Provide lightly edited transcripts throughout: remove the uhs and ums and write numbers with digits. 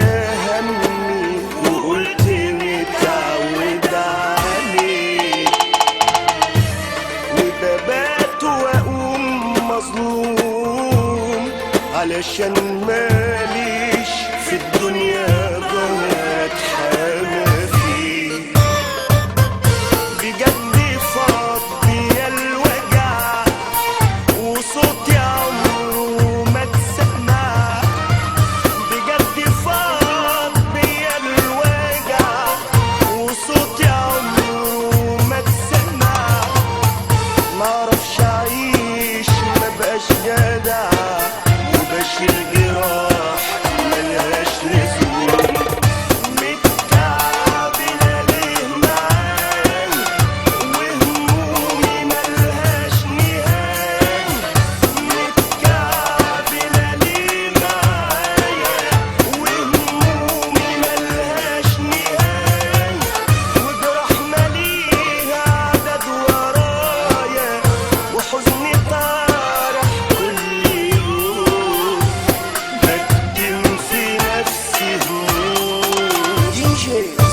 همي وقلت متعود عليه، وببات واقوم مظلوم علشان ماليش في الدنيا ضهر اتحامى فيه. بجد فاض بيا الوجع وصوتي عمره ما اتسمع، بجد فاض بيا الوجع وصوتي عمره ما اتسمع. معرفش اعيش مبقاش جدع وبشيل جراح ملهاش لزوم. متكعبلة ليه معاي وهمومي ملهاش نهاية، متكعبلة ليه معايا وهمومي ملهاش نهاية، وجراح ماليها عدد ورايا وحزني طارح كل يوم. بكتم في نفسي هموم. DJ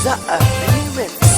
زقة ريميكس.